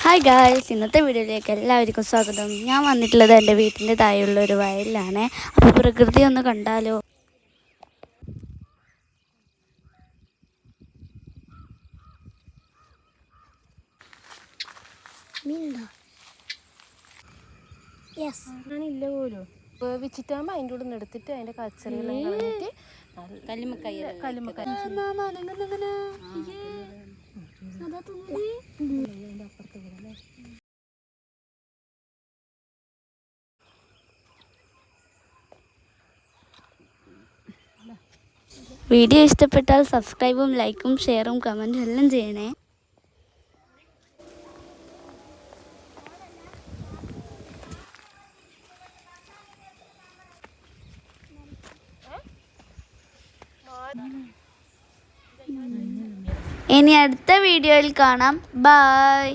Hi guys, ഇന്നത്തെ വീഡിയോയിലേക്ക് എല്ലാവർക്കും സ്വാഗതം. ഞാൻ വന്നിട്ടുള്ളത് എൻ്റെ വീട്ടിൻ്റെ താഴെയുള്ള ഒരു വയലിലാണ്. അപ്പോൾ പ്രകൃതി ഒന്ന് കണ്ടാലോ. ഇല്ല പോലും വേവിച്ചിട്ടാകുമ്പോൾ അതിൻ്റെ കൂടെ എടുത്തിട്ട് അതിൻ്റെ കച്ചറിയെല്ലാം കളഞ്ഞിട്ട് വീഡിയോ ഇഷ്ടപ്പെട്ടാൽ സബ്സ്ക്രൈബും ലൈക്കും ഷെയറും കമൻറ്റും എല്ലാം ചെയ്യണേ. ഇനി അടുത്ത വീഡിയോയിൽ കാണാം. ബൈ.